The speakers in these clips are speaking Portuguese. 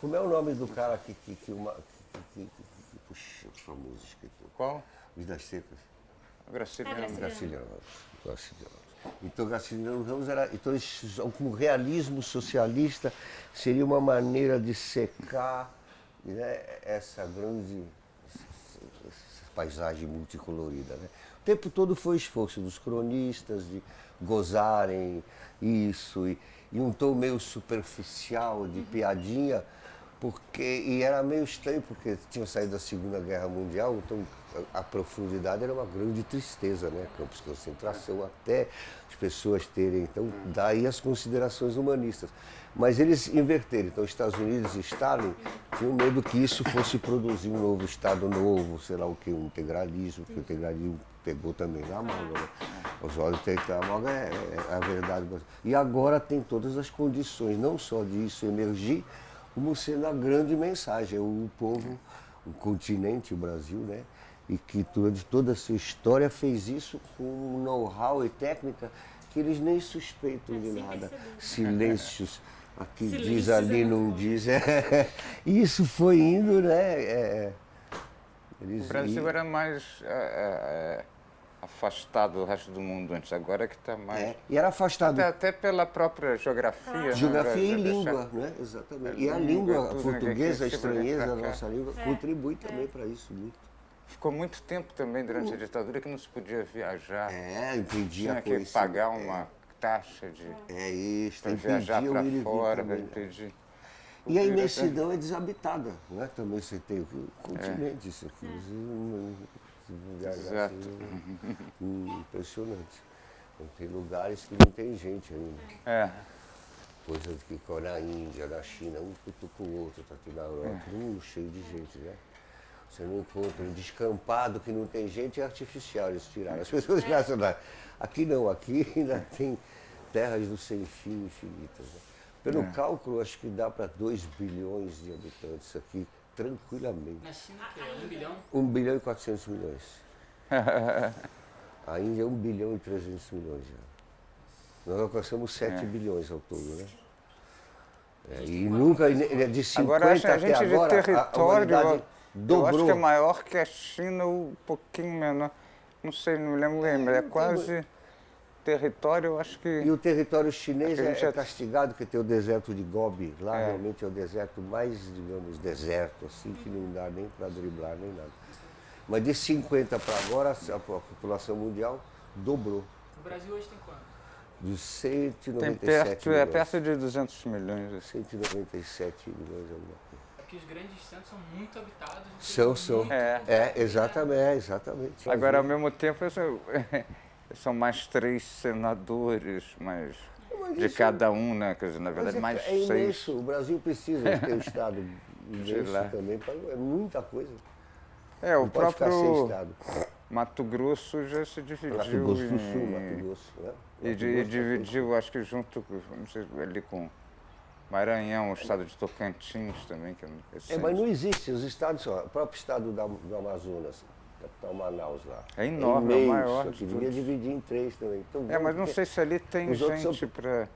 Como é o nome do cara que puxa, famoso escritor? Qual? Vidas Secas. Graciliano. Graciliano Ramos. Então, Graciliano Ramos era. Então, como realismo socialista seria uma maneira de secar, né, essa grande paisagem multicolorida. Né? O tempo todo foi esforço dos cronistas de gozarem isso, e um tom meio superficial de piadinha, e era meio estranho, porque tinha saído da Segunda Guerra Mundial, então a profundidade era uma grande tristeza, né? Campos de concentração, até as pessoas terem, então daí as considerações humanistas. Mas eles inverteram, então Estados Unidos e Stalin tinham medo que isso fosse produzir um novo Estado novo, sei lá o que, um integralismo, que o integralismo pegou também na amálgama. Né? Os olhos tem que ter a amálgama, é a verdade. E agora tem todas as condições, não só disso emergir, como sendo a grande mensagem. O povo, o continente, o Brasil, né? E que durante toda a sua história fez isso com um know-how e técnica que eles nem suspeitam de nada. Silêncios, aqui diz, ali não diz. E isso foi indo, né? O Brasil era mais afastado do resto do mundo antes, agora que está mais... E era afastado. Até pela própria geografia. Geografia e língua, né? Exatamente. E a língua portuguesa, a estranheza, a nossa língua, contribui também para isso muito. Ficou muito tempo também durante a ditadura que não se podia viajar. Impedia tinha que pagar uma taxa de... isso, para viajar para fora, para também, impedir... E a imensidão é desabitada, né? Também você tem o continente, isso aqui. Exato. Impressionante. Tem lugares que não tem gente ainda. Coisa que na Índia, na China, um cutuca o outro, tá aqui na Europa, cheio de gente, né? Você não encontra um descampado que não tem gente, é artificial, eles tiraram. As pessoas nacionais. Aqui não, aqui ainda tem terras do sem fim infinitas. Né? Pelo cálculo, acho que dá para 2 bilhões de habitantes aqui, tranquilamente. Na China, que é 1 bilhão? 1 bilhão e 400 milhões. A Índia é 1 bilhão e 300 milhões já. Nós alcançamos 7 bilhões ao todo, né? E nunca, de 50 agora, a gente até agora, de território, dobrou. Eu acho que é maior que a China, um pouquinho menor. Não sei, não me lembro bem, mas é quase... Território, eu acho que... E o território chinês é castigado, porque tem o deserto de Gobi. Lá realmente é o deserto mais, digamos, deserto, assim, que não dá nem para driblar, nem nada. Mas de 50 para agora, a população mundial dobrou. O Brasil hoje tem quanto? De 197 tem milhões. perto de 200 milhões. 197 milhões alguma coisa. É que os grandes centros são muito habitados. São. Exatamente. Agora, ao mesmo tempo, são mais 3 senadores, mais de cada um, né? Quer dizer, na verdade, mais 6. É imenso. O Brasil precisa ter um Estado imenso também. É muita coisa. O próprio Mato Grosso já se dividiu. Mato Grosso do Sul, Mato Grosso, né? E dividiu, acho que junto, não sei, ali com Maranhão, o estado de Tocantins também. Que mas não existe. Os estados, o próprio estado do Amazonas, capital Manaus lá. É enorme, é o maior. Eu queria dividir em 3 também. Então, mas não sei se ali tem gente para...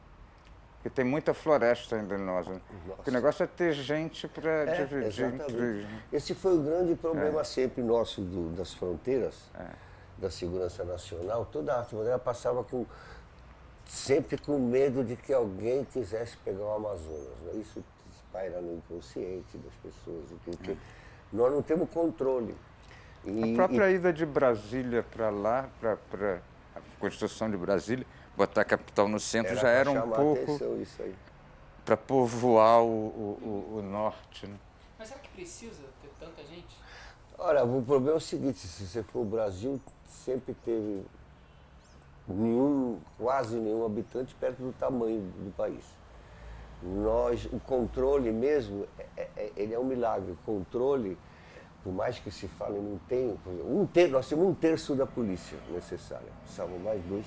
Porque tem muita floresta ainda em nós. Né? O negócio é ter gente para dividir em 3. Né? Esse foi o grande problema sempre nosso das fronteiras, da segurança nacional. Toda a arte moderna passava sempre com medo de que alguém quisesse pegar o Amazonas. Né? Isso paira no inconsciente das pessoas. Porque nós não temos controle. A própria ida de Brasília para lá, para a Constituição de Brasília, botar a capital no centro, já era um pouco para povoar o norte. Né? Mas será que precisa ter tanta gente? Olha, o problema é o seguinte, se você for o Brasil, sempre teve quase nenhum habitante perto do tamanho do país. O controle mesmo, ele é um milagre. O controle, por mais que se fale, não tem... nós temos 1/3 da polícia necessária, precisamos mais 2/3.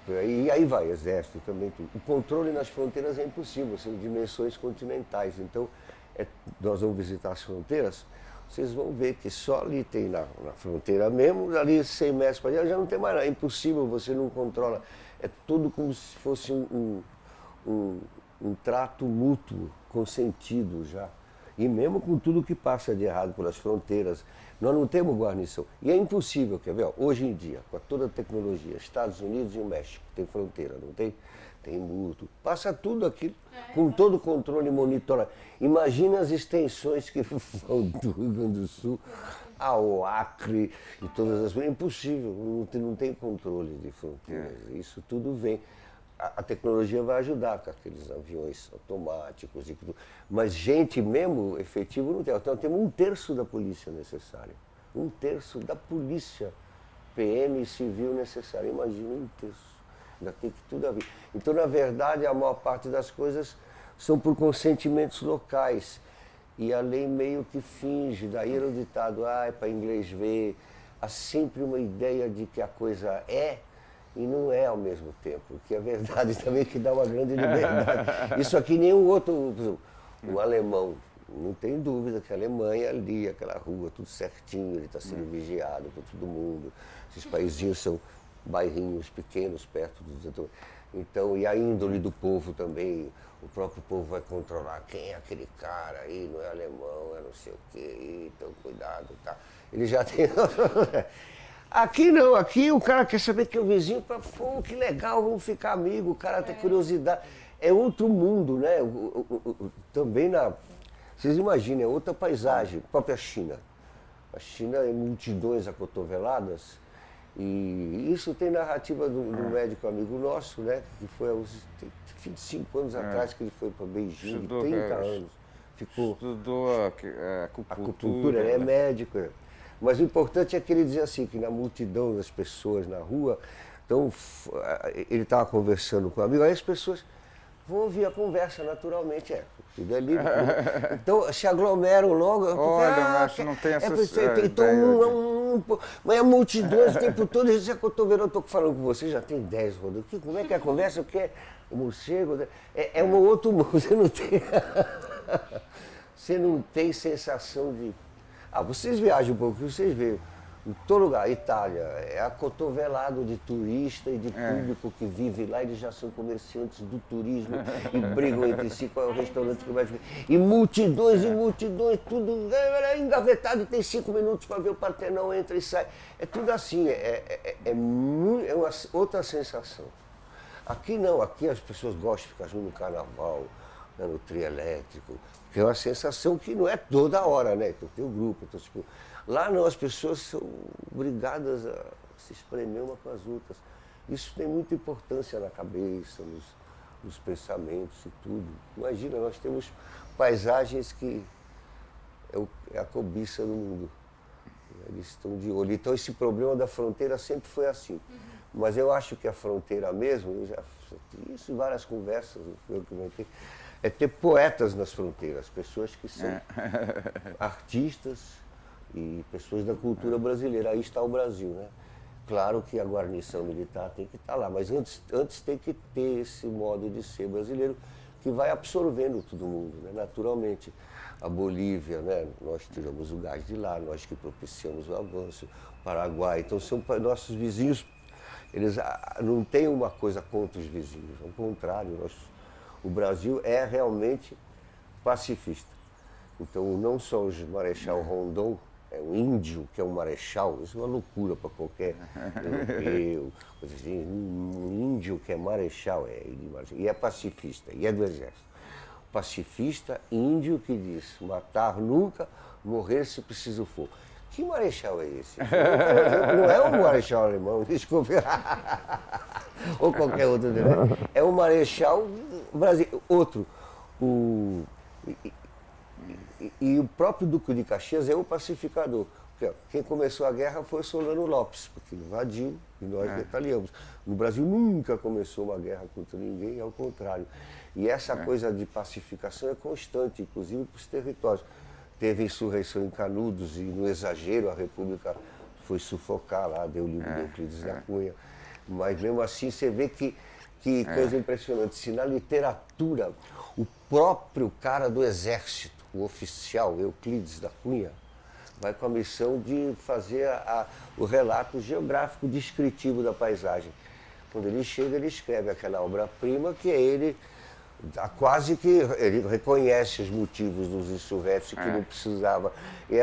E aí vai, exército também, tudo. O controle nas fronteiras é impossível, são dimensões continentais. Então, nós vamos visitar as fronteiras, vocês vão ver que só ali tem na fronteira mesmo, ali 100 metros para dentro já não tem mais nada. É impossível, você não controla. É tudo como se fosse um trato mútuo, consentido já. E mesmo com tudo que passa de errado pelas fronteiras, nós não temos guarnição. E é impossível, quer ver? Ó, hoje em dia, com toda a tecnologia, Estados Unidos e o México, tem fronteira, não tem? Tem mútuo, passa tudo aquilo, com todo o controle e monitoramento. Imagina as extensões que vão do Rio Grande do Sul ao Acre e todas as coisas. É impossível, não tem controle de fronteiras. Isso tudo vem. A tecnologia vai ajudar com aqueles aviões automáticos e tudo. Mas gente mesmo, efetivo, não tem. Então temos 1/3 da polícia necessária. 1/3 da polícia PM e civil necessária. Imagina, 1/3. Ainda tem que tudo a ver. Então, na verdade, a maior parte das coisas são por consentimentos locais. E a lei meio que finge, daí era o ditado, é para inglês ver. Há sempre uma ideia de que a coisa é e não é ao mesmo tempo. Que a verdade também que dá uma grande liberdade. Isso aqui nenhum outro, o alemão, não tem dúvida que a Alemanha ali, aquela rua, tudo certinho, ele está sendo vigiado por todo mundo. Esses paizinhos são bairrinhos pequenos perto dos... Então, e a índole do povo também, o próprio povo vai controlar quem é aquele cara aí, não é alemão, é não sei o quê, então cuidado, tá? Ele já tem... Aqui não, aqui o cara quer saber que é o vizinho, pô, que legal, vamos ficar amigos, o cara tem curiosidade. É outro mundo, né? Também na... Vocês imaginem, é outra paisagem, a própria China. A China é multidões acotoveladas. E isso tem narrativa do médico amigo nosso, né? Que foi há uns 25 anos atrás que ele foi para Beijing, Estudou, 30 anos. Ficou... Estudou a acupuntura, ele é médico. Mas o importante é que ele dizia assim, que na multidão das pessoas na rua, então ele estava conversando com um amigo, aí as pessoas vão ouvir a conversa naturalmente, tudo é livre. Então se aglomeram logo. Olha, mas não tem essa então, mas a multidão o tempo todo, eu estou falando com você, já tem 10 rodas. Como é que é a conversa? Porque o morcego é um outro mundo, você não tem sensação de... vocês viajam um pouco, vocês veem. Em todo lugar, Itália, é acotovelado de turista e de público que vive lá, eles já são comerciantes do turismo e brigam entre si qual é o restaurante que vai ver. E multidões, tudo engavetado e tem 5 minutos para ver o Partenon, entra e sai. É tudo assim, é uma outra sensação. Aqui não, aqui as pessoas gostam de ficar junto no carnaval, né, no trio elétrico, que é uma sensação que não é toda hora, né? Então tem o grupo, então, tipo, lá não, as pessoas são obrigadas a se espremer uma com as outras. Isso tem muita importância na cabeça, nos pensamentos e tudo. Imagina, nós temos paisagens que é a cobiça do mundo. Eles estão de olho. Então esse problema da fronteira sempre foi assim. Mas eu acho que a fronteira mesmo, eu já isso em várias conversas, foi o que vai ter, é ter poetas nas fronteiras, pessoas que são artistas e pessoas da cultura brasileira. Aí está o Brasil, né? Claro que a guarnição militar tem que estar lá, mas antes tem que ter esse modo de ser brasileiro que vai absorvendo todo mundo, né? Naturalmente. A Bolívia, né? Nós tiramos o gás de lá, nós que propiciamos o avanço, o Paraguai, então são nossos vizinhos, eles não têm uma coisa contra os vizinhos, ao contrário, o Brasil é realmente pacifista. Então não só o Marechal Rondon, é um índio que é um marechal, isso é uma loucura para qualquer europeu, assim, um índio que é marechal, e é pacifista, e é do exército. Pacifista, índio que diz, matar nunca, morrer se preciso for. Que marechal é esse? Não é um marechal alemão, desculpe, ou qualquer outro, né? É um marechal brasileiro. Outro, e o próprio Duque de Caxias é o pacificador. Porque, quem começou a guerra foi Solano Lopes, porque invadiu e nós retaliamos. No Brasil nunca começou uma guerra contra ninguém, ao contrário. E essa coisa de pacificação é constante, inclusive para os territórios. Teve insurreição em Canudos e, no exagero, a República foi sufocar lá, deu o livro de Euclides da Cunha. Mas mesmo assim você vê que coisa impressionante. Se na literatura o próprio cara do exército, o oficial Euclides da Cunha, vai com a missão de fazer o relato geográfico descritivo da paisagem. Quando ele chega, ele escreve aquela obra-prima que é ele Quase que ele reconhece os motivos dos insurretos que não precisava. E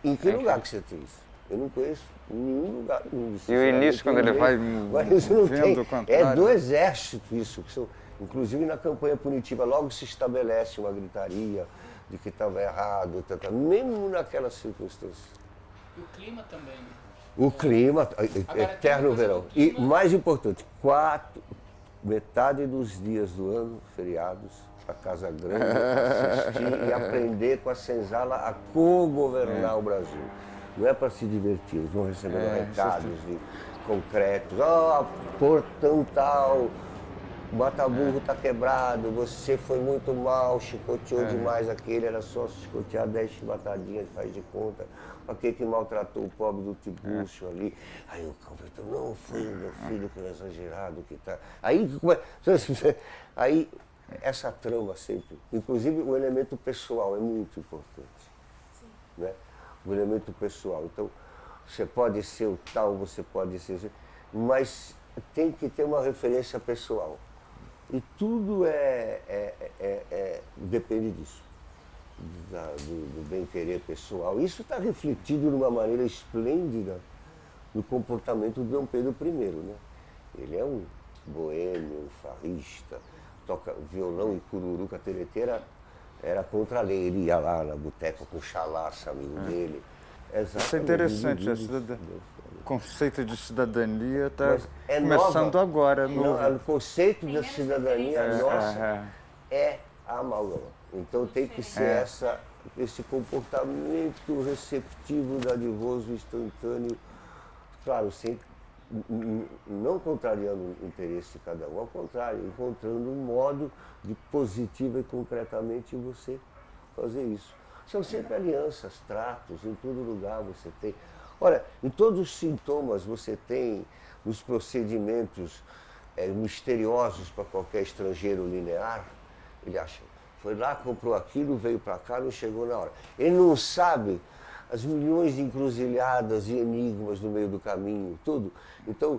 em que lugar que você tem isso? Eu não conheço nenhum lugar. E o início, quando ele vai vendo o contrário? É do exército isso. Inclusive na campanha punitiva logo se estabelece uma gritaria de que estava errado, mesmo naquela circunstância. E o clima também, né? O clima, eterno verão. E mais importante, metade dos dias do ano, feriados, a Casa Grande, assistir e aprender com a senzala a co-governar o Brasil. Não é para se divertir, eles vão recebendo recados concretos. Portão tal, o mata-burro está quebrado, você foi muito mal, chicoteou demais aquele, era só chicotear 10 chibatadinhas, faz de conta. Aquele que maltratou o pobre do Tiburcio ali. Aí o compositor, não, foi o meu filho que é exagerado, que tá. Aí essa trama sempre, inclusive o elemento pessoal é muito importante. Sim. Né? O elemento pessoal. Então, você pode ser o tal, você pode ser, mas tem que ter uma referência pessoal. E tudo depende disso. Do bem-querer pessoal. Isso está refletido de uma maneira esplêndida no comportamento de Dom Pedro I. Né? Ele é um boêmio, um farrista, toca violão e cururuca tereteira, era contra a lei. Ele ia lá na boteca com o Chalaça, amigo dele. Isso é interessante, o conceito de cidadania está começando agora. O conceito da cidadania nossa é a amálgama. Então tem que ser esse comportamento receptivo, dadivoso, instantâneo, claro, não contrariando o interesse de cada um, ao contrário, encontrando um modo de positivo e concretamente você fazer isso. São sempre alianças, tratos, em todo lugar você tem. Olha, em todos os sintomas você tem os procedimentos misteriosos para qualquer estrangeiro linear, ele acha. Foi lá, comprou aquilo, veio para cá, não chegou na hora. Ele não sabe as milhões de encruzilhadas e enigmas no meio do caminho, tudo. Então,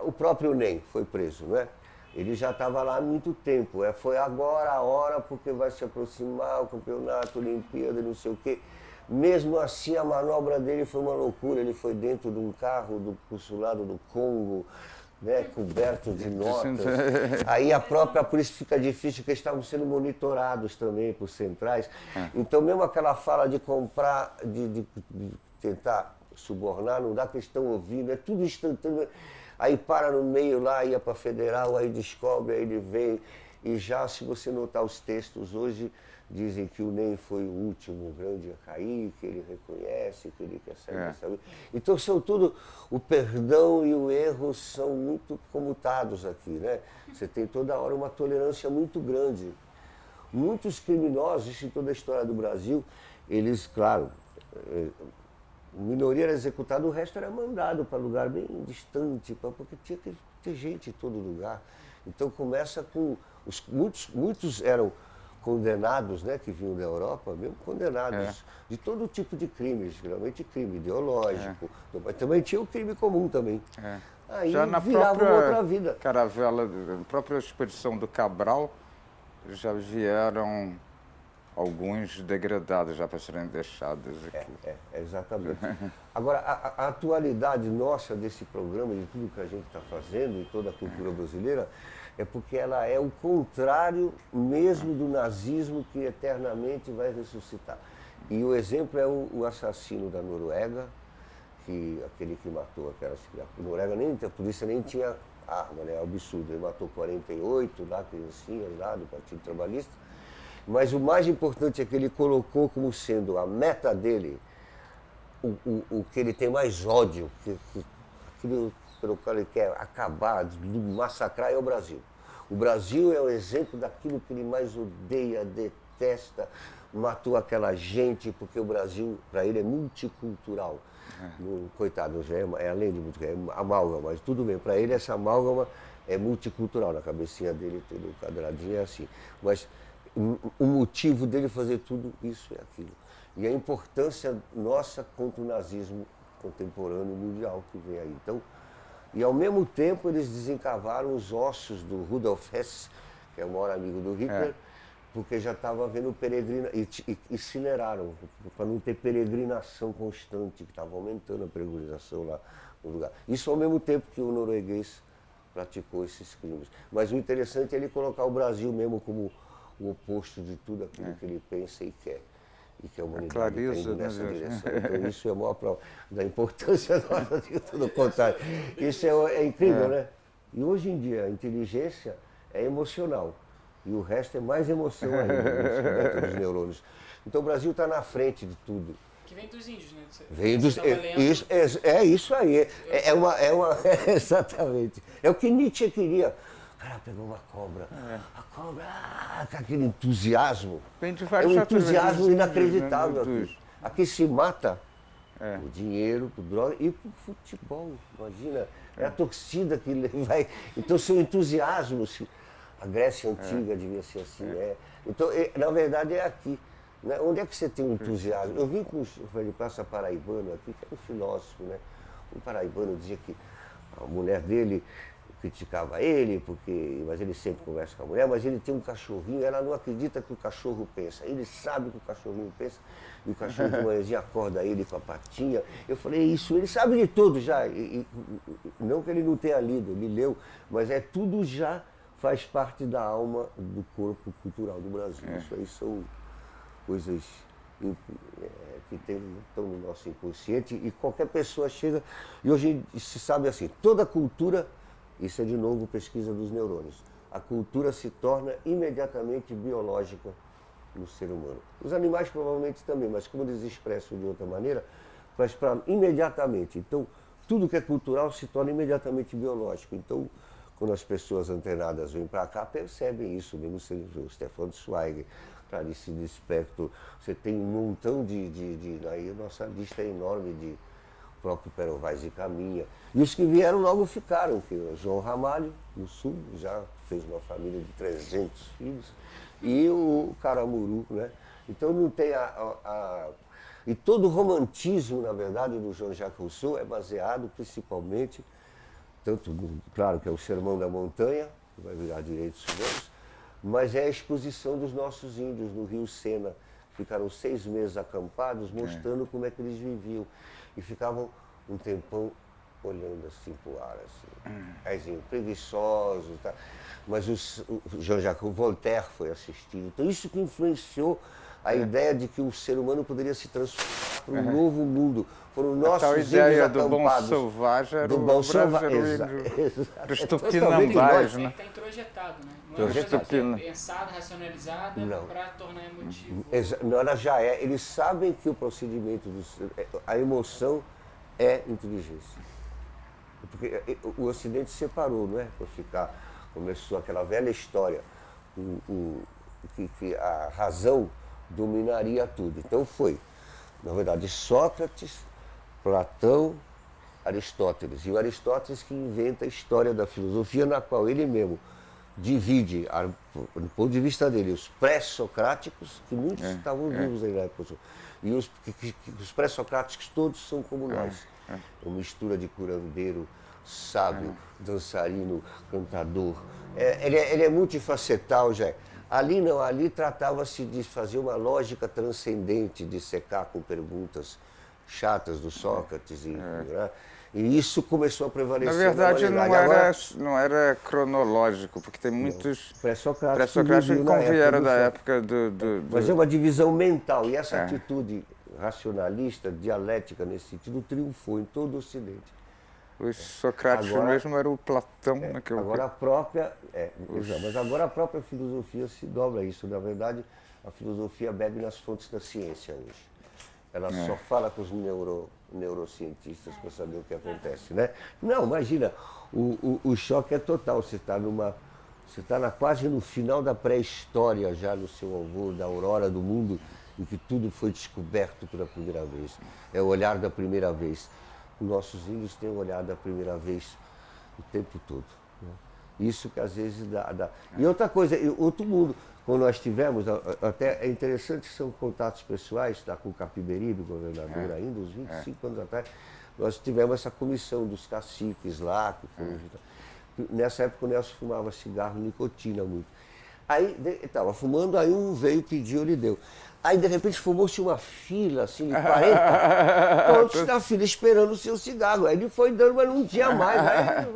o próprio NEM foi preso, não é? Ele já estava lá há muito tempo. Foi agora a hora, porque vai se aproximar o campeonato, a Olimpíada, não sei o quê. Mesmo assim, a manobra dele foi uma loucura. Ele foi dentro de um carro do consulado do Congo, né, coberto de notas. Aí por isso fica difícil, porque eles estavam sendo monitorados também por centrais. Então mesmo aquela fala de comprar, de tentar subornar, não dá, que eles estão ouvindo, é tudo instantâneo. Aí para no meio lá, ia para a Federal, aí descobre, aí ele vem. E já, se você notar os textos hoje, dizem que o NEM foi o último grande a cair, que ele reconhece, que ele quer sair dessa vida. Então são tudo, o perdão e o erro são muito comutados aqui, né? Você tem toda hora uma tolerância muito grande. Muitos criminosos, isso em toda a história do Brasil, eles, claro, a minoria era executada, o resto era mandado para lugar bem distante, porque tinha que ter gente em todo lugar. Então começa com, muitos eram condenados, né, que vinham da Europa, mesmo condenados de todo tipo de crimes, geralmente crime ideológico, mas também tinha o crime comum também. Aí já na virava uma outra vida. Caravela, na própria expedição do Cabral, já vieram alguns degradados já para serem deixados aqui. Exatamente. Agora, a atualidade nossa desse programa, de tudo que a gente está fazendo, e toda a cultura brasileira, é porque ela é o contrário mesmo do nazismo que eternamente vai ressuscitar. E o exemplo é o assassino da Noruega, aquele que matou aquelas crianças. A Noruega, a polícia nem tinha arma, né? É absurdo. Ele matou 48 lá, criancinhas lá do Partido Trabalhista. Mas o mais importante é que ele colocou como sendo a meta dele, o que ele tem mais ódio, aquilo pelo qual ele quer acabar, massacrar, é o Brasil. O Brasil é o exemplo daquilo que ele mais odeia, detesta, matou aquela gente, porque o Brasil, para ele, é multicultural. Coitado, já é além de multicultural, é amálgama, mas tudo bem, para ele essa amálgama é multicultural, na cabecinha dele, tudo quadradinho é assim. Mas o motivo dele fazer tudo isso e aquilo. E a importância nossa contra o nazismo contemporâneo mundial que vem aí. Então, e ao mesmo tempo eles desencavaram os ossos do Rudolf Hess, que é o maior amigo do Hitler, porque já estava havendo peregrina, e incineraram, para não ter peregrinação constante, que estava aumentando a peregrinação lá no lugar. Isso ao mesmo tempo que o norueguês praticou esses crimes. Mas o interessante é ele colocar o Brasil mesmo como o oposto de tudo aquilo que ele pensa e quer. E que a humanidade está indo nessa direção. Então isso é a maior prova da importância nossa de tudo contrário. Isso é incrível, né? E hoje em dia a inteligência é emocional. E o resto é mais emoção ainda, no descoberto dos neurônios. Então o Brasil está na frente de tudo. Que vem dos índios, né? Vem dos. Isso aí. Exatamente. É o que Nietzsche queria. O cara pegou uma cobra. A cobra, com aquele entusiasmo. É um entusiasmo inacreditável aqui. Aqui se mata o dinheiro, por droga e por futebol. Imagina, é a torcida que vai. Então, seu entusiasmo, a Grécia Antiga devia ser assim. Então, na verdade, é aqui. Né? Onde é que você tem um entusiasmo? Eu vim com o Praça Paraibano aqui, que é um filósofo, né? Um paraibano dizia que a mulher dele criticava ele, mas ele sempre conversa com a mulher, mas ele tem um cachorrinho, ela não acredita que o cachorro pensa. Ele sabe que o cachorrinho pensa, e o cachorro de manhãzinha acorda ele com a patinha. Eu falei, isso, ele sabe de tudo já. Não que ele não tenha lido, ele leu, mas tudo já faz parte da alma do corpo cultural do Brasil. Isso aí são coisas que estão no nosso inconsciente e qualquer pessoa chega. E hoje se sabe assim, toda cultura, isso é de novo pesquisa dos neurônios, a cultura se torna imediatamente biológica no ser humano. Os animais provavelmente também, mas como eles expressam de outra maneira, mas para imediatamente. Então, tudo que é cultural se torna imediatamente biológico. Então, quando as pessoas antenadas vêm para cá, percebem isso, mesmo o Stefan Zweig, Clarice Lispector, você tem um montão aí a nossa lista é enorme de o próprio Pero Vaz e Caminha. E os que vieram logo ficaram, que o João Ramalho, no Sul, já fez uma família de 300 filhos, e o Caramuru, né? Então não tem E todo o romantismo, na verdade, do Jean-Jacques Rousseau é baseado principalmente, claro que é o Sermão da Montanha, que vai virar Direitos Humanos, mas é a exposição dos nossos índios no Rio Sena. Ficaram 6 meses acampados, mostrando como é que eles viviam. E ficavam um tempão olhando assim para o ar, assim, preguiçosos, tá? Mas o Jean-Jacques Voltaire foi assistir. Então isso que influenciou a ideia de que o ser humano poderia se transformar para um novo mundo. Foram nossos índios ideia do acampados. bom selvagem era do bom selvagem, os tupinambás, né? Está introjetado, né? Não é uma coisa pensada, racionalizada para tornar emotivo. Não, ela já é. Eles sabem que o procedimento, a emoção é inteligência. Porque o Ocidente separou, não é? Começou aquela velha história, que a razão dominaria tudo. Então foi, na verdade, Sócrates, Platão, Aristóteles. E o Aristóteles que inventa a história da filosofia, na qual ele mesmo divide, do ponto de vista dele, os pré-socráticos, que muitos estavam vivos aí na época, e os pré-socráticos todos são como nós. Uma mistura de curandeiro, sábio, dançarino, cantador. Ele é multifacetal, já. Ali não, ali tratava-se de fazer uma lógica transcendente, de secar com perguntas chatas do Sócrates. E isso começou a prevalecer. Na verdade, não era cronológico, porque tem muitos pré-socráticos que convieram da época do... Mas é uma divisão mental, e essa atitude racionalista, dialética nesse sentido, triunfou em todo o Ocidente. Os Socrates mesmo era o Platão, né? Agora a própria... mas agora a própria filosofia se dobra a isso. Na verdade, a filosofia bebe nas fontes da ciência hoje. Ela só fala com os neurocientistas para saber o que acontece, né? Não, imagina, o choque é total. Você está quase no final da pré-história, já no seu alvor, da aurora do mundo, em que tudo foi descoberto pela primeira vez. É o olhar da primeira vez. Os nossos índios têm olhado a primeira vez o tempo todo. Né? Isso que às vezes dá. E outra coisa, outro mundo, quando nós tivemos, até é interessante, são contatos pessoais, está com o Capiberibe, governador ainda, uns 25 anos atrás, nós tivemos essa comissão dos caciques lá, que foram, nessa época o Nelson fumava cigarro e nicotina muito. Aí, estava fumando, aí um veio, pediu, ele deu. Aí, de repente, formou-se uma fila, assim, de 40, todos na fila esperando o seu cigarro. Aí ele foi dando, mas não tinha mais. Aí,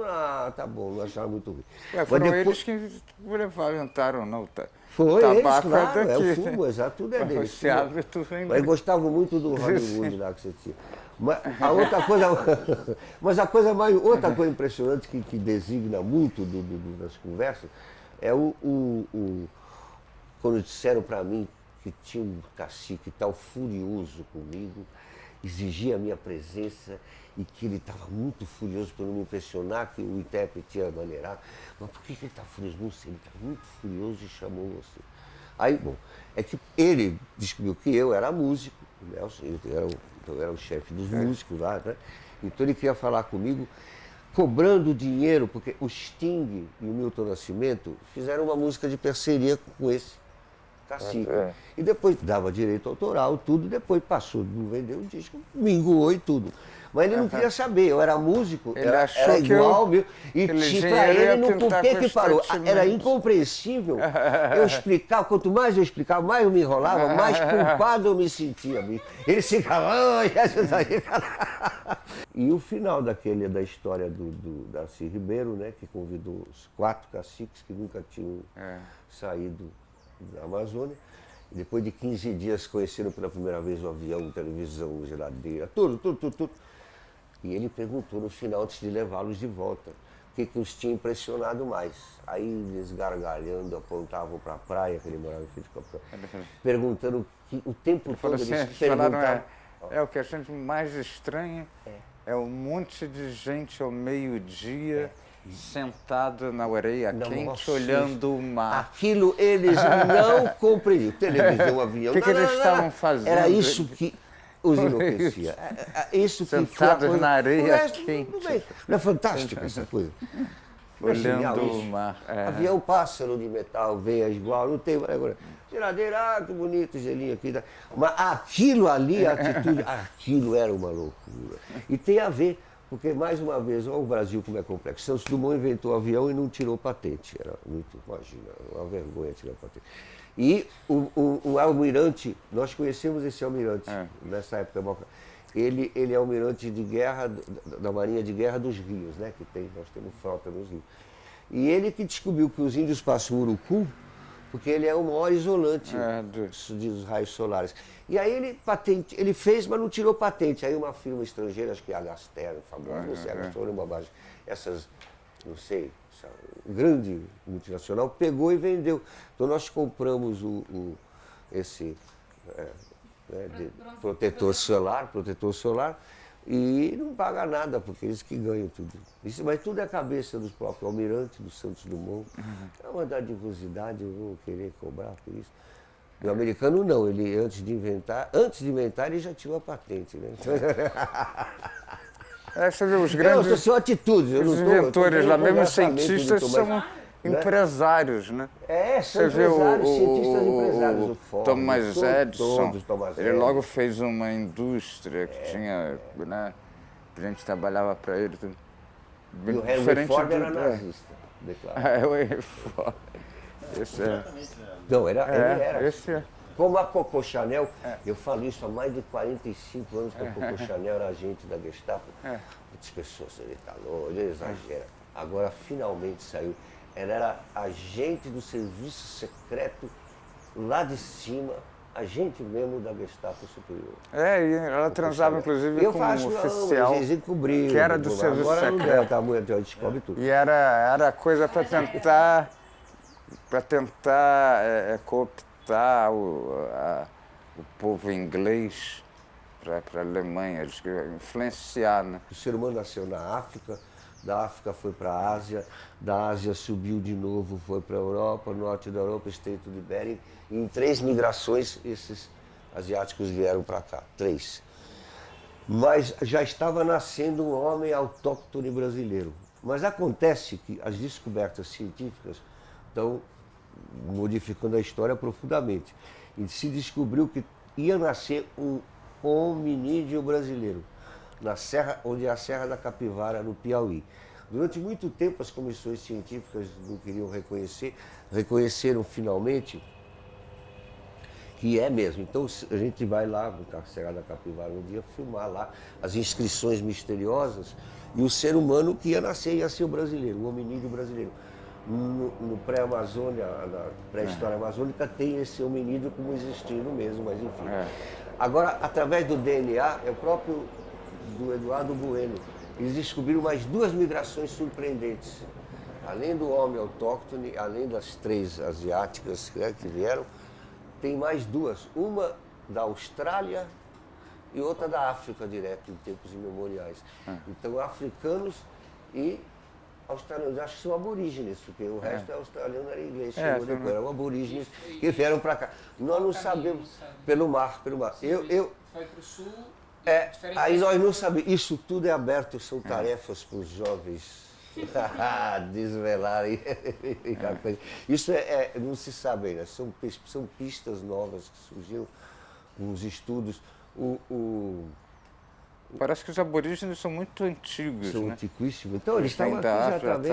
tá bom, não acharam muito ruim. Foram depois eles que levantaram, não, tá? Foi eles, claro, é o fumo, exato, tudo é deles. Você abre, tu vem. Mas gostavam muito do Hollywood lá que você tinha. Mas a outra coisa, outra coisa impressionante que designa muito das conversas é quando disseram para mim que tinha um cacique tal furioso comigo, exigia a minha presença e que ele estava muito furioso por não me impressionar, que o intérprete ia maneirar. Mas por que ele está furioso? Não sei, ele está muito furioso e chamou você. Aí, bom, é que ele descobriu que eu era músico, né? Eu era o chefe dos músicos lá, né? Então ele queria falar comigo cobrando dinheiro, porque o Sting e o Milton Nascimento fizeram uma música de parceria com esse cacique. E depois dava direito autoral, tudo, depois passou, não vendeu o disco, minguou e tudo. Mas ele não queria saber, eu era músico, ele era igual meu, e para ele, no porquê que parou. Era incompreensível eu explicar, quanto mais eu explicava, mais eu me enrolava, mais culpado eu me sentia. Ele ficava, e o final da história do Darcy Ribeiro, né, que convidou os 4 caciques que nunca tinham saído da Amazônia. E depois de 15 dias conheceram pela primeira vez o avião, televisão, geladeira, tudo. E ele perguntou no final, antes de levá-los de volta, o que os tinha impressionado mais. Aí eles gargalhando, apontavam para a praia, que ele morava em frente com a praia, perguntando o tempo todo assim, eles perguntavam. O que a gente mais estranha é um monte de gente ao meio-dia sentado na areia quente, olhando o mar. Aquilo eles não compreendiam. Televisão, avião, o que eles estavam fazendo? Era isso que os enlouquecia. Isso que sentados na areia quente. Não é fantástico essa coisa? Olhando o mar. Avião, pássaro de metal, veia igual, não tem agora. Geladeira, que bonito, gelinho aqui. Mas aquilo ali, a atitude, aquilo era uma loucura. E tem a ver, porque mais uma vez, olha o Brasil como é complexo. Santos Dumont inventou o avião e não tirou patente. Era muito, imagina, uma vergonha tirar patente. E o almirante, nós conhecemos esse almirante nessa época. Ele é almirante de guerra, da Marinha de Guerra dos Rios, né? Nós temos frota nos rios. E ele que descobriu que os índios passam urucum, porque ele é o maior isolante dos raios solares. E aí ele fez, mas não tirou patente. Aí uma firma estrangeira, acho que é a Gaster, famosa, não sei, a Gaster, uma bobagem, essas, não sei, essa grande multinacional, pegou e vendeu. Então nós compramos esse protetor solar, e não paga nada, porque eles que ganham tudo. Mas tudo é a cabeça dos próprios almirantes, do Santos Dumont. É uma dadivosidade, eu vou querer cobrar por isso. E o americano não, ele antes de inventar, ele já tirou a patente, né? Você vê os grandes... são atitudes, os inventores lá, mesmo cientistas, são empresários, né? São empresários, cientistas empresários. O Ford, Thomas Edison, ele Edison. logo fez uma indústria que tinha, né? A gente trabalhava para ele. E o Henry Ford era nazista, declarado. O Henry Ford. Esse Não, ele era. Esse Como a Coco Chanel, eu falo isso há mais de 45 anos que a Coco Chanel era agente da Gestapo. Muitas pessoas, ele está louco, ele exagera. Agora, finalmente saiu. Ela era agente do serviço secreto lá de cima, agente mesmo da Gestapo Superior. E ela transava inclusive com um oficial que era do serviço secreto. Agora tá muito, descobre tudo. E era coisa para tentar cooptar o povo inglês para a Alemanha, eles queriam influenciar, né? O ser humano nasceu na África, da África foi para a Ásia, da Ásia subiu de novo, foi para a Europa, norte da Europa, Estreito de Bering, e em 3 migrações esses asiáticos vieram para cá, 3. Mas já estava nascendo um homem autóctone brasileiro. Mas acontece que as descobertas científicas estão modificando a história profundamente. E se descobriu que ia nascer um hominídeo brasileiro, na serra, onde é a Serra da Capivara, no Piauí. Durante muito tempo as comissões científicas não queriam reconheceram finalmente que é mesmo. Então a gente vai lá na Serra da Capivara um dia filmar lá as inscrições misteriosas e o ser humano que ia nascer ia ser o brasileiro, o hominídeo brasileiro. No pré-Amazônia, na pré-história amazônica, tem esse hominídeo como existindo mesmo, mas enfim. Agora, através do DNA, é o próprio do Eduardo Bueno, eles descobriram mais 2 migrações surpreendentes. Além do homem autóctone, além das 3 asiáticas que vieram, tem mais 2. Uma da Austrália e outra da África, direto, em tempos imemoriais. Então, africanos e australianos, acho que são aborígenes, porque o resto é australiano, era inglês, eram aborígenes que vieram para cá. Nós não sabemos, pelo mar. Foi para o sul, aí nós não sabemos, isso tudo é aberto, são tarefas para os jovens desvelarem. Isso não se sabe ainda, são pistas novas que surgiram, uns estudos. Parece que os aborígenes são muito antigos, são né? antiquíssimos. Então, eles estavam aqui já através...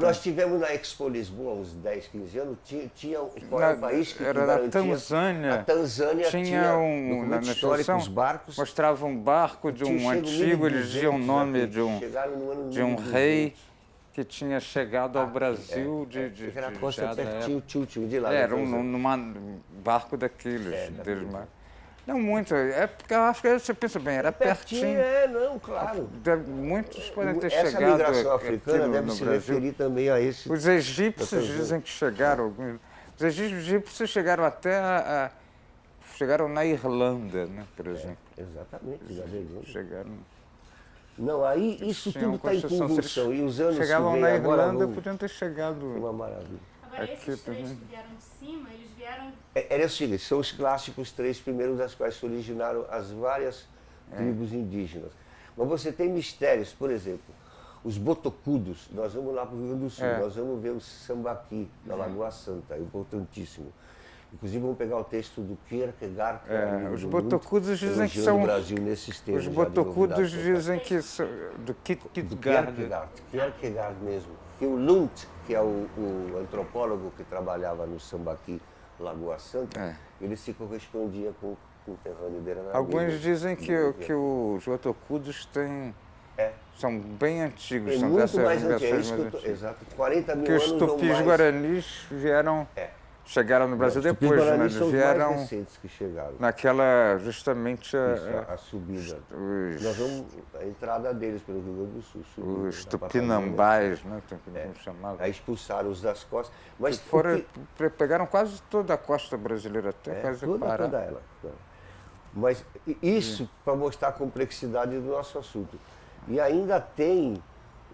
nós tivemos na Expo Lisboa, uns 10, 15 anos, tinha qual era o país que era da Tanzânia. A Tanzânia tinha na histórico, os barcos. Mostrava um barco de um antigo, eles diziam o nome de um rei que tinha chegado ao Brasil era a costa pertinho, de lá. Era num barco daqueles. Não muito, porque eu acho que você pensa bem, era pertinho. Não, claro. Muitos podem ter essa chegado. Essa migração africana deve no se Brasil. referir também a esse. Os egípcios dizem que chegaram. Os egípcios chegaram até chegaram na Irlanda, né, por exemplo. Exatamente, na Irlanda. Chegaram. Não, aí isso tudo está em convulsão. E os anos chegavam na Irlanda, podiam ter chegado. Uma maravilha. Agora, esses 3 que vieram de cima, eles vieram... Era o seguinte, são os clássicos 3 primeiros das quais se originaram as várias tribos indígenas. Mas você tem mistérios, por exemplo, os botocudos, nós vamos lá para o Rio Grande do Sul, nós vamos ver o sambaqui da Lagoa Santa, importantíssimo. Inclusive vamos pegar o texto do Kierkegaard. Os botocudos dizem que são... Brasil nesses termos, os botocudos dizem que são do Kierkegaard mesmo. E o Lund, que é o antropólogo que trabalhava no Sambaqui, Lagoa Santa, ele se correspondia com o conterrâneo dele. Alguns dizem que os botocudos são bem antigos, são muito mais antigos. Exato, 40 mil que anos os tupis-guaranis chegaram no Brasil depois, mas vieram mais recentes que chegaram. Naquela, justamente a subida. Nós vamos, a entrada deles pelo Rio Grande do Sul. Os tupinambás, né? Aí expulsaram os das costas. Mas pegaram quase toda a costa brasileira, até quase Pará. Toda ela. Mas isso para mostrar a complexidade do nosso assunto. E ainda tem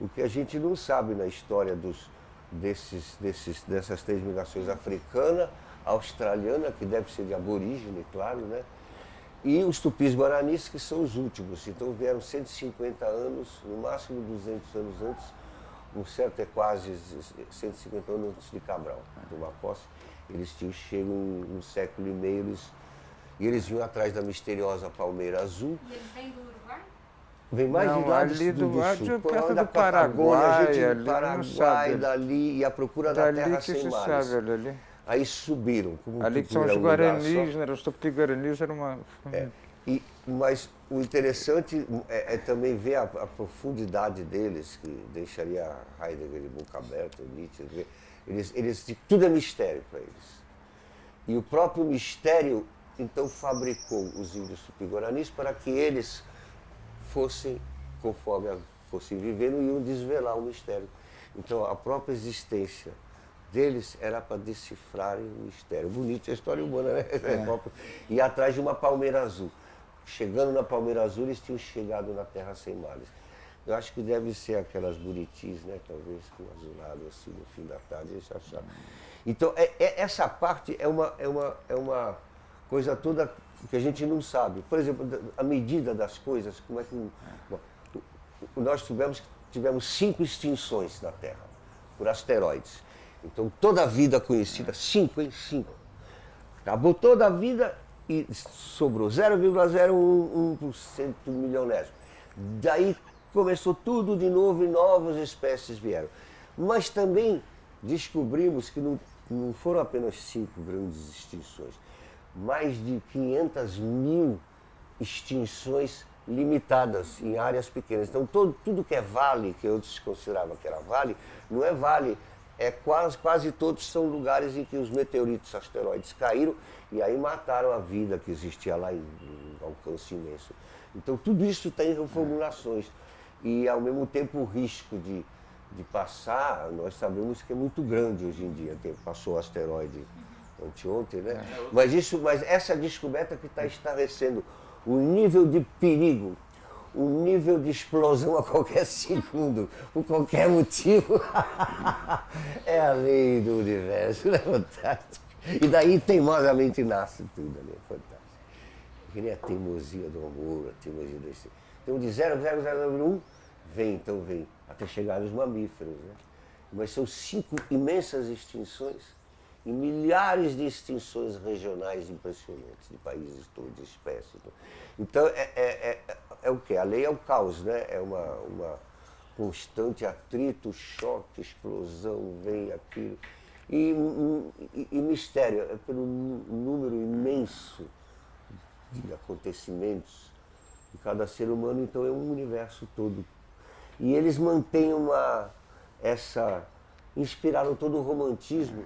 o que a gente não sabe na história dessas 3 migrações, africana, australiana, que deve ser de aborígene, claro, né? E os tupis-guaranis, que são os últimos. Então vieram 150 anos, no máximo 200 anos antes, um certo quase 150 anos antes de Cabral, de uma posse. Eles tinham chego um século e meio, eles vinham atrás da misteriosa palmeira azul. E eles vêm do Uruguai? Vem mais do lado do sul, perto do Paraguai, Paraguai, dali, e a procura da terra sem mares. Ali. Aí subiram. Ali que são os guaranis, né? Os tupi-guaranis eram uma... Mas o interessante é também ver a profundidade deles, que deixaria Heidegger de boca aberta, Nietzsche. Tudo é mistério para eles. E o próprio mistério, então, fabricou os índios tupi-guaranis para que eles fossem, conforme fossem vivendo, iam desvelar o mistério. Então, a própria existência deles era para decifrarem o mistério. Bonito, a história humana, né? E atrás de uma palmeira azul. Chegando na palmeira azul, eles tinham chegado na terra sem males. Eu acho que deve ser aquelas buritis, né? Talvez com azulado assim no fim da tarde, eles acharam. Então, essa parte é uma coisa toda que a gente não sabe. Por exemplo, a medida das coisas, como é que... Bom, nós tivemos 5 extinções na Terra, por asteroides. Então, toda a vida conhecida, 5. Acabou toda a vida e sobrou 0,011% milionésimo. Daí começou tudo de novo e novas espécies vieram. Mas também descobrimos que não foram apenas 5 grandes extinções, mais de 500 mil extinções limitadas em áreas pequenas. Então tudo que é vale, que eu considerava que era vale, não é vale, quase todos são lugares em que os meteoritos, asteroides caíram e aí mataram a vida que existia lá em alcance imenso. Então tudo isso tem reformulações e ao mesmo tempo o risco de passar, nós sabemos que é muito grande hoje em dia, que passou o asteroide anteontem, né? Mas essa descoberta que está estarrecendo o nível de perigo, o nível de explosão a qualquer segundo, por qualquer motivo, é a lei do universo, é fantástico. E daí teimosamente nasce tudo ali, é fantástico. Que nem a teimosia do amor, a teimosia desse. Então de 0,0001 vem, até chegar nos mamíferos, né? Mas são 5 imensas extinções e milhares de extinções regionais impressionantes, de países todos, de espécies. Então, é o quê? A lei é o caos, né? É uma constante atrito, choque, explosão, vem aquilo. E mistério, é pelo número imenso de acontecimentos de cada ser humano, então é um universo todo. E eles mantêm inspiraram todo o romantismo.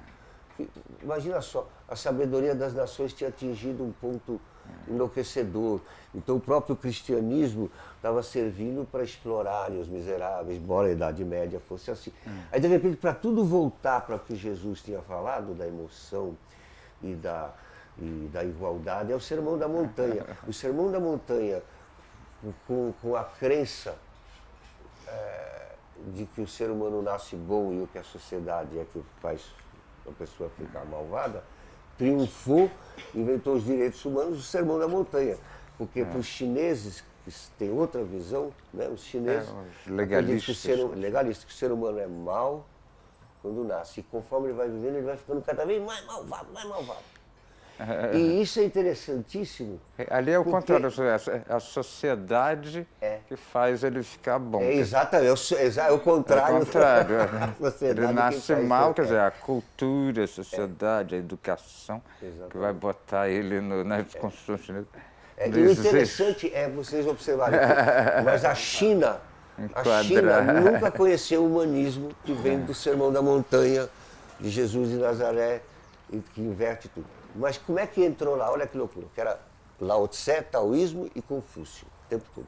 Imagina só, a sabedoria das nações tinha atingido um ponto enlouquecedor. Então o próprio cristianismo estava servindo para explorarem os miseráveis, embora a Idade Média fosse assim. Aí de repente, para tudo voltar para o que Jesus tinha falado, da emoção e da igualdade, é o Sermão da Montanha. O Sermão da Montanha, com a crença de que o ser humano nasce bom e o que a sociedade é que faz a pessoa ficar malvada, triunfou, inventou os direitos humanos, o Sermão da Montanha. Porque para os chineses, que têm outra visão, né, os chineses legalistas, que o ser humano é mau quando nasce. E conforme ele vai vivendo, ele vai ficando cada vez mais malvado, mais malvado. E isso é interessantíssimo. Ali é o contrário, é a sociedade que faz ele ficar bom. Exatamente, é o contrário. É o contrário. Ele nasce mal, quer dizer, a cultura, a sociedade, a educação, que vai botar ele nas construções. E o interessante é vocês observarem mas a China nunca conheceu o humanismo que vem do Sermão da Montanha, de Jesus de Nazaré, e que inverte tudo. Mas como é que entrou lá? Olha que loucura, que era Lao Tse, taoísmo e Confúcio, o tempo todo.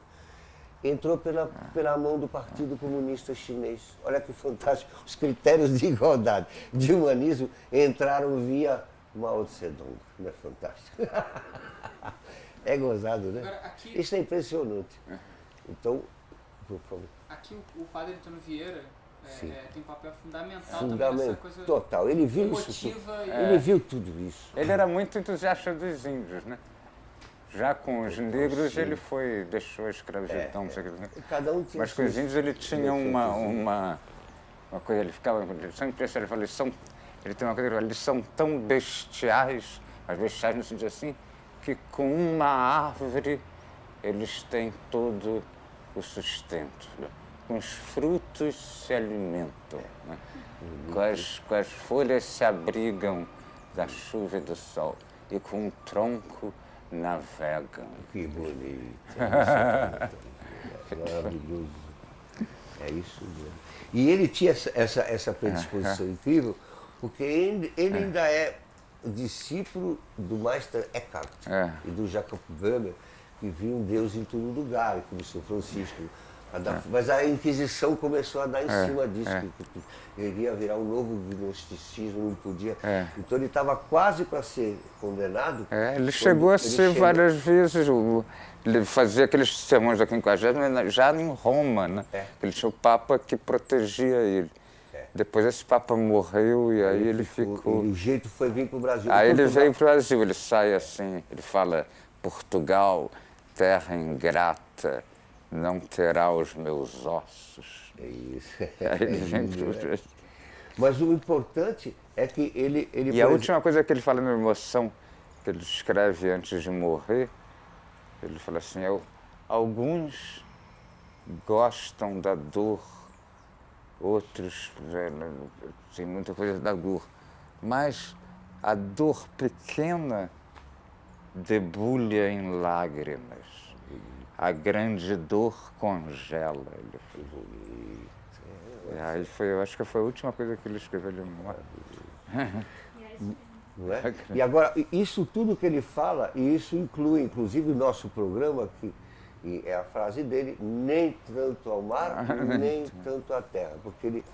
Entrou pela mão do Partido Comunista Chinês. Olha que fantástico, os critérios de igualdade, de humanismo, entraram via Mao Tse-tung. Não é fantástico? É gozado, né? Agora, aqui, isso é impressionante. Então, por favor. Aqui o padre Antônio Vieira tem um papel fundamental também nessa coisa total. Ele viu isso tudo. Ele viu tudo isso. Ele era muito entusiasta dos índios, né? Já com os negros ele deixou a escravidão. Cada um tinha. Mas com os índios ele tinha uma coisa, ele sempre ele fala, ele tem uma coisa, eles são tão bestiais, mas bestiais no sentido assim, que com uma árvore eles têm todo o sustento. Né? Com os frutos se alimentam, né? Com as folhas se abrigam da chuva e do sol, e com o tronco navegam. Que bonito. Maravilhoso. É isso mesmo. E ele tinha essa predisposição incrível, porque ele ainda é discípulo do Meister Eckhart e do Jacob Boehme, que viam Deus em todo lugar, como o São Francisco. Mas a Inquisição começou a dar em cima disso, que ele ia virar um novo gnosticismo, não podia. Então ele estava quase para ser condenado. Ele chegou a ser várias vezes, ele fazia aqueles sermões da 50ª já em Roma, né? Ele tinha o Papa que protegia ele. Depois esse Papa morreu e aí ele ficou... E o jeito foi vir para o Brasil. Aí ele veio para o Brasil, ele sai assim, ele fala: Portugal, terra ingrata, não terá os meus ossos. É isso. Aí ele vem pro Brasil. Mas o importante é que ele e a última coisa que ele fala na Emoção, que ele escreve antes de morrer, ele fala assim: alguns gostam da dor, outros tem muita coisa da dor, mas a dor pequena debulha em lágrimas, a grande dor congela. Ele falou. Aí eu acho que foi a última coisa que ele escreveu, ele morre. Não é? E agora, isso tudo que ele fala, e isso inclui inclusive o nosso programa, e é a frase dele, nem tanto ao mar, nem tanto à terra, porque ele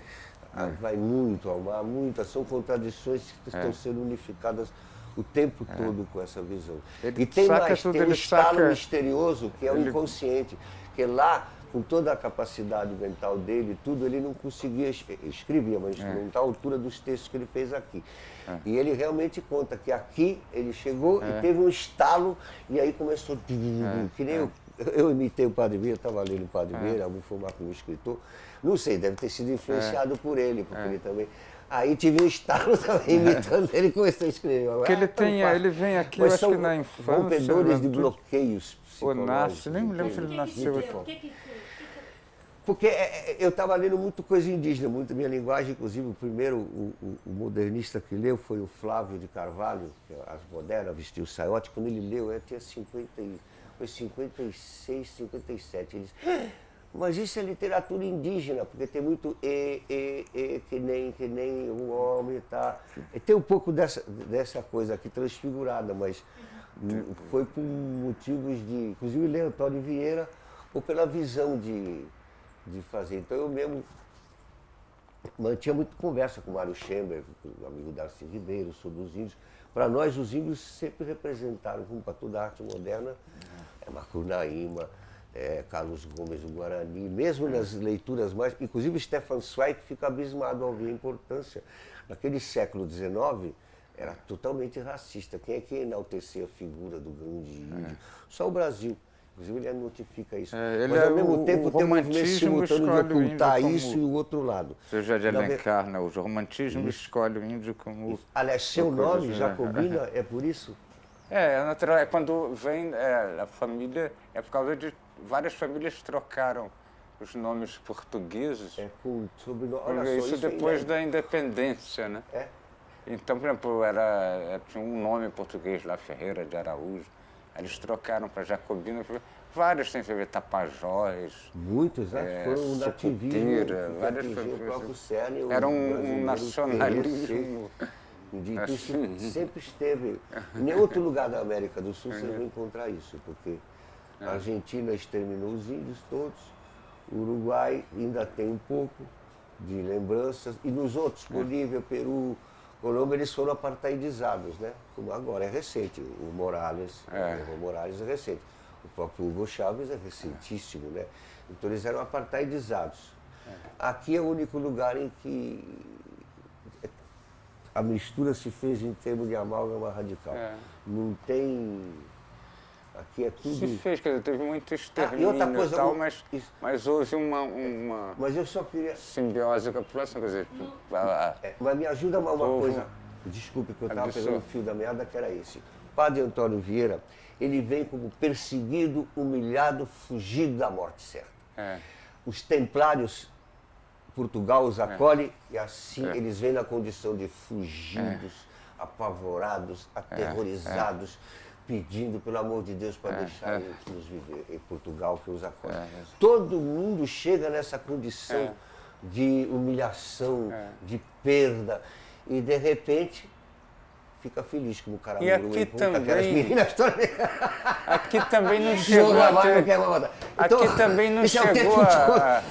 vai muito ao mar, muitas são contradições que estão sendo unificadas o tempo todo com essa visão. Ele e tem mais, tudo, tem um estalo saca... misterioso que é o inconsciente, que lá, com toda a capacidade mental dele, tudo, ele não conseguia escrever, mas não está à altura dos textos que ele fez aqui. E ele realmente conta que aqui ele chegou e teve um estalo, e aí começou, que nem eu imitei o Padre Vieira, estava lendo o Padre Vieira, vou formar como escritor, não sei, deve ter sido influenciado por ele, porque ele também... Aí tive um estalo também imitando ele, começou a escrever. Que ele vem aqui, eu acho que na infância... rompedores de bloqueios psicológicos. Ou nasce, nem me lembro se ele nasceu. Porque eu estava lendo muito coisa indígena, muito minha linguagem, inclusive o primeiro, o modernista que leu foi o Flávio de Carvalho, que é As Modernas, Vestiu o Saiote. Quando ele leu, eu tinha 56, 57. Ele disse, mas isso é literatura indígena, porque tem muito que nem o homem, tá? E tem um pouco dessa coisa aqui transfigurada, mas foi por motivos de, inclusive, ler Antônio Vieira, ou pela visão de fazer. Então eu mesmo mantinha muita conversa com o Mário Schember, o amigo Darcy Ribeiro, sobre os índios. Para nós, os índios sempre representaram, como para toda a arte moderna, Macunaíma, Carlos Gomes do Guarani, mesmo nas leituras mais... Inclusive, Stefan Zweig fica abismado ao ver a importância. Naquele século XIX, era totalmente racista. Quem é que enaltecia a figura do grande índio? Só o Brasil. Inclusive, ele notifica isso. Mas, ao mesmo tempo, tem um movimento simultâneo de ocultar isso e o outro lado. Seja de Alencar, né? O romantismo escolhe o índio como... Aliás, seu nome, Jacobina, é por isso? É natural. É quando vem a família... É por causa de... Várias famílias trocaram os nomes portugueses. Com sobrenome. Olha só, isso depois da independência, né? Então, por exemplo, tinha um nome português lá, Ferreira de Araújo. Eles trocaram para Jacobina, vários tem Tapajós. Muitos, né? Foi um nativismo, várias o próprio Cerne, era um nacionalismo. Isso sempre esteve. Em nenhum outro lugar da América do Sul você vai encontrar isso, porque a Argentina exterminou os índios todos, o Uruguai ainda tem um pouco de lembranças, e nos outros, Bolívia, Peru, Colômbia, eles foram apartheidizados, né? Como agora, é recente. O Morales, o Evo Morales é recente. O próprio Hugo Chávez é recentíssimo, né? Então eles eram apartheidizados. Aqui é o único lugar em que a mistura se fez em termos de amálgama radical. Não tem... Aqui é tudo... Se fez, quer dizer, teve muito extermínio e tal, mas houve uma mas eu só queria... simbiose com a população, quer dizer... mas me ajuda uma coisa, desculpe que eu estava pegando o fio da meada, que era esse. Padre Antônio Vieira, ele vem como perseguido, humilhado, fugido da morte certa. Os templários, Portugal os acolhe e assim eles vêm na condição de fugidos, apavorados, aterrorizados, pedindo, pelo amor de Deus, para deixarem nos viver em Portugal, que os acolhe. Todo mundo chega nessa condição de humilhação, de perda, e de repente fica feliz como o cara e aqui também meninas. Aqui também não chegou a ter... Aqui também não chegou a...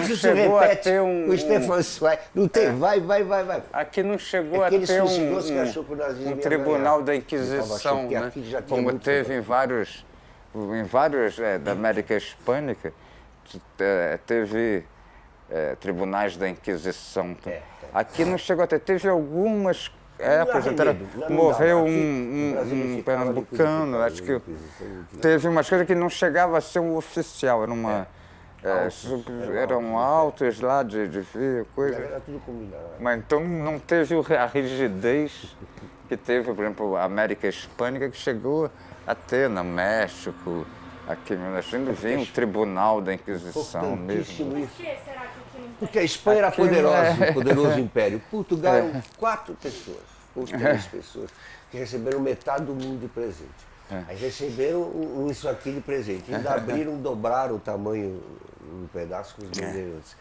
Isso se repete o Stefan Zweig. Não tem, vai. Aqui não chegou a ter um tribunal da Inquisição, né? Como teve em vários da América Hispânica, teve tribunais da Inquisição. Aqui não chegou a ter, teve algumas épocas, morreu um pernambucano, acho que teve umas coisas que não chegava a ser um oficial, era uma... eram altos lá de ver coisa. Era tudo combinado. Mas então não teve a rigidez que teve, por exemplo, a América Hispânica, que chegou a ter no México, aqui, nós temos vem o Tribunal da Inquisição mesmo. Por que será que aqui não? Porque a Espanha era poderoso império. Portugal eram 4 pessoas, ou 3 pessoas, que receberam metade do mundo de presente. Aí receberam isso aqui de presente. Ainda abriram, dobraram o tamanho no pedaço com os bandeirantes.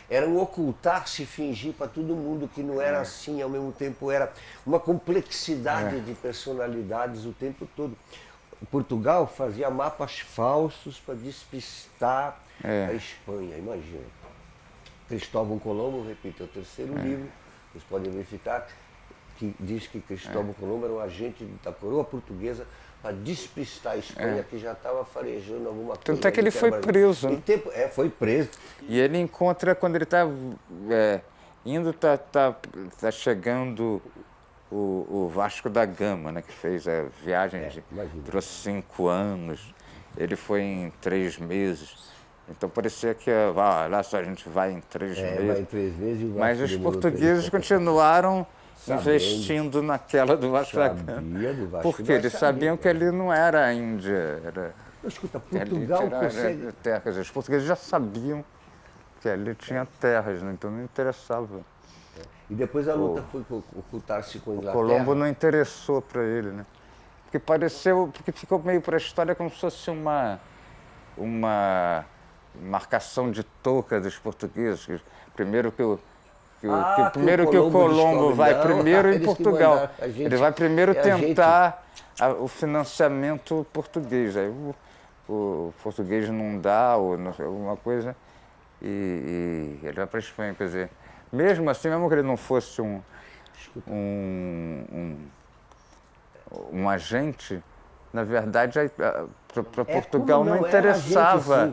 Era um ocultar-se e fingir para todo mundo que não era assim, ao mesmo tempo era uma complexidade de personalidades o tempo todo. Portugal fazia mapas falsos para despistar a Espanha, imagina. Cristóvão Colombo, repito, é o 3º livro, vocês podem verificar, que diz que Cristóvão Colombo era um agente da coroa portuguesa para despistar a Espanha, que já estava farejando alguma coisa. Tanto é que ele foi preso. Né? Foi preso. E ele encontra, quando ele está indo, tá chegando o Vasco da Gama, né, que fez a viagem, durou 5 anos, ele foi em 3 meses. Então parecia que lá só a gente vai em 3 meses. Vai em 3 meses e o Vasco. Mas os portugueses continuaram investindo naquela do Vasco da Gama. Porque eles sabiam que ali não era a Índia. Escuta, Portugal consegue... Terra, quer dizer, os portugueses já sabiam que ali tinha terras, né? Então não interessava. E depois a luta foi ocultar-se com a Inglaterra. O Colombo não interessou para ele, né? Porque ficou meio para a história como se fosse uma marcação de touca dos portugueses. Primeiro que o Colombo vai primeiro em Portugal. Ele vai primeiro tentar o financiamento português. Aí o português não dá, ou alguma coisa, e ele vai para a Espanha. Quer dizer, mesmo assim, mesmo que ele não fosse um agente, na verdade, para Portugal não interessava.